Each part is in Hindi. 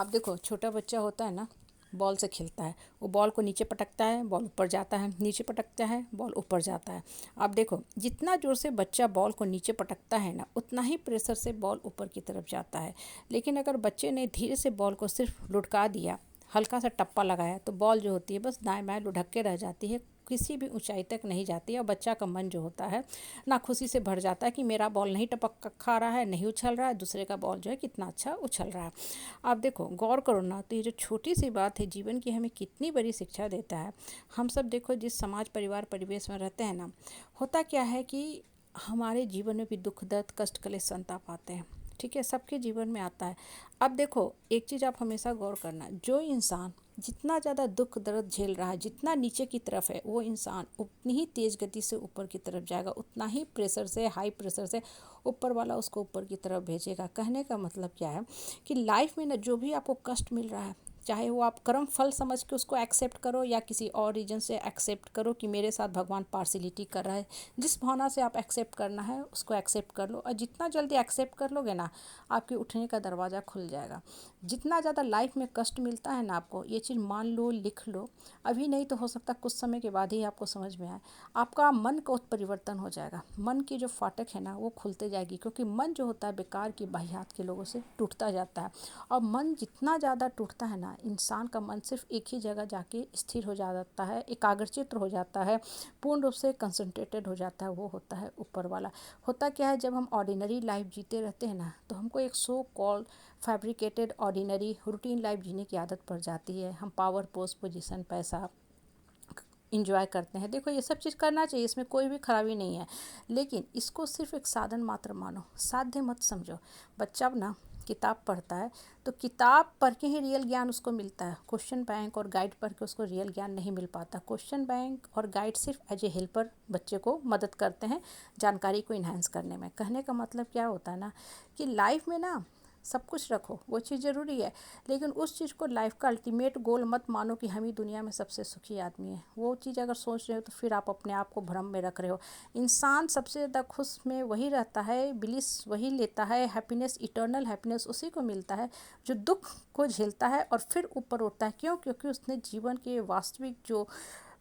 आप देखो, छोटा बच्चा होता है ना, बॉल से खेलता है। वो बॉल को नीचे पटकता है, बॉल ऊपर जाता है, नीचे पटकता है, बॉल ऊपर जाता है। आप देखो, जितना ज़ोर से बच्चा बॉल को नीचे पटकता है ना, उतना ही प्रेशर से बॉल ऊपर की तरफ जाता है। लेकिन अगर बच्चे ने धीरे से बॉल को सिर्फ लुढ़का दिया, हल्का सा टप्पा लगाया, तो बॉल जो होती है बस दाएं बाएं लुढ़क के रह जाती है, किसी भी ऊंचाई तक नहीं जाती है। और बच्चा का मन जो होता है ना, खुशी से भर जाता है कि मेरा बॉल नहीं टपक खा रहा है, नहीं उछल रहा है, दूसरे का बॉल जो है कितना अच्छा उछल रहा है। आप देखो, गौर करो ना, तो ये जो छोटी सी बात है जीवन की हमें कितनी बड़ी शिक्षा देता है। हम सब देखो, जिस समाज परिवार परिवेश में रहते हैं ना, होता क्या है कि हमारे जीवन में भी दुख दर्द कष्ट क्लेश संताप आते हैं। ठीक है, सबके जीवन में आता है। अब देखो, एक चीज़ आप हमेशा गौर करना, जो इंसान जितना ज़्यादा दुख दर्द झेल रहा है, जितना नीचे की तरफ है, वो इंसान उतनी ही तेज़ गति से ऊपर की तरफ जाएगा, उतना ही प्रेशर से, हाई प्रेशर से ऊपर वाला उसको ऊपर की तरफ भेजेगा। कहने का मतलब क्या है कि लाइफ में ना, जो भी आपको कष्ट मिल रहा है, चाहे वो आप कर्म फल समझ के उसको एक्सेप्ट करो या किसी और रीजन से एक्सेप्ट करो कि मेरे साथ भगवान पार्सिलिटी कर रहा है, जिस भावना से आप एक्सेप्ट करना है उसको एक्सेप्ट कर लो। और जितना जल्दी एक्सेप्ट कर लोगे ना, आपके उठने का दरवाज़ा खुल जाएगा। जितना ज़्यादा लाइफ में कष्ट मिलता है ना आपको, ये चीज़ मान लो, लिख लो। अभी नहीं तो हो सकता कुछ समय के बाद ही आपको समझ में आए। आपका मन का परिवर्तन हो जाएगा, मन की जो फाटक है ना वो खुलते जाएगी, क्योंकि मन जो होता है बेकार की बाहियात के लोगों से टूटता जाता है। और मन जितना ज़्यादा टूटता है ना, इंसान का मन सिर्फ एक ही जगह जाके स्थिर हो जाता है, एकाग्रचित्त हो जाता है, पूर्ण रूप से कंसंट्रेटेड हो जाता है, वो होता है ऊपर वाला। होता क्या है, जब हम ऑर्डिनरी लाइफ जीते रहते हैं ना, तो हमको एक so called fabricated ordinary routine life जीने की आदत पड़ जाती है। हम पावर पोस्ट पोजीशन पैसा इंजॉय करते हैं। देखो, ये सब चीज़ करना चाहिए, इसमें कोई भी खराबी नहीं है, लेकिन इसको सिर्फ एक साधन मात्र मानो, साध्य मत समझो। बच्चा ना किताब पढ़ता है तो किताब पढ़ के ही रियल ज्ञान उसको मिलता है। क्वेश्चन बैंक और गाइड पढ़ के उसको रियल ज्ञान नहीं मिल पाता। क्वेश्चन बैंक और गाइड सिर्फ एज ए हेल्पर बच्चे को मदद करते हैं जानकारी को इन्हांस करने में। कहने का मतलब क्या होता है ना, कि लाइफ में ना सब कुछ रखो, वो चीज़ ज़रूरी है, लेकिन उस चीज़ को लाइफ का अल्टीमेट गोल मत मानो कि हम ही दुनिया में सबसे सुखी आदमी है। वो चीज़ अगर सोच रहे हो तो फिर आप अपने आप को भ्रम में रख रहे हो। इंसान सबसे ज़्यादा खुश में वही रहता है, ब्लिस वही लेता है, हैप्पीनेस, इटर्नल हैप्पीनेस उसी को मिलता है जो दुख को झेलता है और फिर ऊपर उठता है। क्यों? क्योंकि उसने जीवन के वास्तविक जो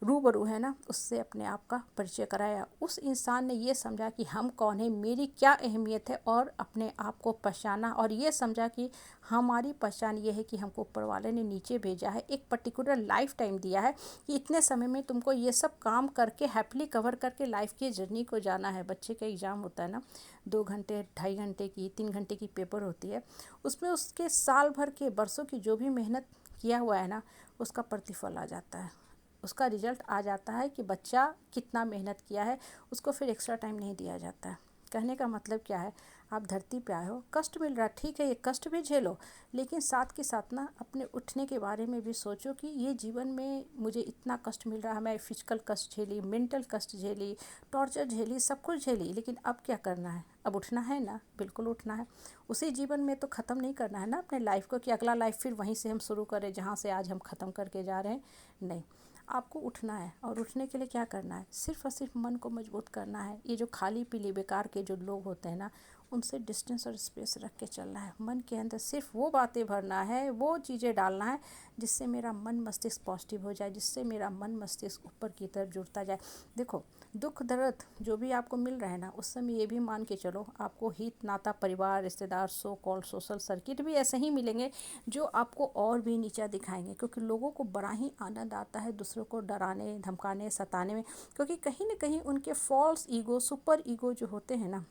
रूबरू है ना, उससे अपने आप का परिचय कराया। उस इंसान ने ये समझा कि हम कौन है, मेरी क्या अहमियत है, और अपने आप को पहचाना, और ये समझा कि हमारी पहचान ये है कि हमको ऊपर वाले ने नीचे भेजा है, एक पर्टिकुलर लाइफ टाइम दिया है कि इतने समय में तुमको ये सब काम करके हैप्पीली कवर करके लाइफ की जर्नी को जाना है। बच्चे का एग्ज़ाम होता है ना, 2 घंटे 2.5 घंटे की 3 घंटे की पेपर होती है, उसमें उसके साल भर के बरसों की जो भी मेहनत किया हुआ है ना, उसका प्रतिफल आ जाता है, उसका रिजल्ट आ जाता है कि बच्चा कितना मेहनत किया है। उसको फिर एक्स्ट्रा टाइम नहीं दिया जाता है। कहने का मतलब क्या है, आप धरती पे आए हो, कष्ट मिल रहा है, ठीक है, ये कष्ट भी झेलो, लेकिन साथ के साथ ना अपने उठने के बारे में भी सोचो कि ये जीवन में मुझे इतना कष्ट मिल रहा है। मैं फिजिकल कष्ट झेली, मेंटल कष्ट झेली, टॉर्चर झेली, सब कुछ झेली, लेकिन अब क्या करना है? अब उठना है ना, बिल्कुल उठना है। उसी जीवन में तो ख़त्म नहीं करना है ना अपने लाइफ को, कि अगला लाइफ फिर वहीं से हम शुरू करें जहाँ से आज हम ख़त्म करके जा रहे हैं। नहीं, आपको उठना है, और उठने के लिए क्या करना है, सिर्फ और सिर्फ मन को मजबूत करना है। ये जो खाली पीली बेकार के जो लोग होते हैं ना, उनसे डिस्टेंस और स्पेस रख के चलना है। मन के अंदर सिर्फ वो बातें भरना है, वो चीज़ें डालना है जिससे मेरा मन मस्तिष्क पॉजिटिव हो जाए, जिससे मेरा मन मस्तिष्क ऊपर की तरफ जुड़ता जाए। देखो, दुख दर्द जो भी आपको मिल रहा है ना, उस समय ये भी मान के चलो, आपको हित नाता परिवार रिश्तेदार सो कॉल्ड सोशल सर्किट भी ऐसे ही मिलेंगे जो आपको और भी नीचा दिखाएंगे, क्योंकि लोगों को बड़ा ही आनंद आता है दूसरों को डराने धमकाने सताने में, क्योंकि कहीं ना कहीं उनके फॉल्स ईगो सुपर ईगो जो होते हैं ना,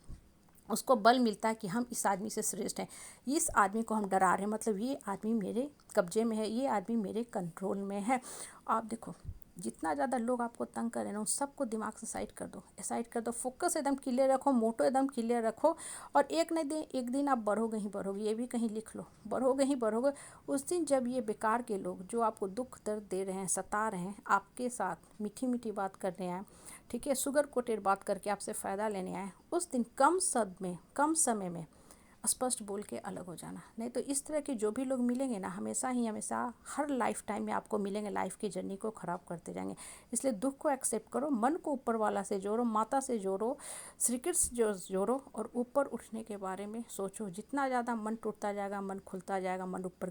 उसको बल मिलता है कि हम इस आदमी से श्रेष्ठ हैं, इस आदमी को हम डरा रहे हैं, मतलब ये आदमी मेरे कब्जे में है, ये आदमी मेरे कंट्रोल में है। आप देखो, जितना ज़्यादा लोग आपको तंग कर रहे हैं ना, उन सबको दिमाग से साइड कर दो, साइड कर दो, फोकस एकदम क्लियर रखो, मोटो एकदम क्लियर रखो, और एक दिन आप बढ़ोगे ही बढ़ोगे। ये भी कहीं लिख लो, बढ़ोगे ही बढ़ोगे। उस दिन जब ये बेकार के लोग जो आपको दुख दर्द दे रहे हैं, सता रहे हैं, आपके साथ मीठी मीठी बात करने आए, ठीक है, शुगर कोटेड बात करके आपसे फ़ायदा लेने आए, उस दिन कम शब्द में कम समय में स्पष्ट बोल के अलग हो जाना। नहीं तो इस तरह के जो भी लोग मिलेंगे ना, हमेशा ही हमेशा हर लाइफ टाइम में आपको मिलेंगे, लाइफ की जर्नी को ख़राब करते जाएंगे। इसलिए दुख को एक्सेप्ट करो, मन को ऊपर वाला से जोड़ो, माता से जोड़ो, श्री कृष्ण जो जोड़ो, और ऊपर उठने के बारे में सोचो। जितना ज़्यादा मन टूटता जाएगा, मन खुलता जाएगा, मन ऊपर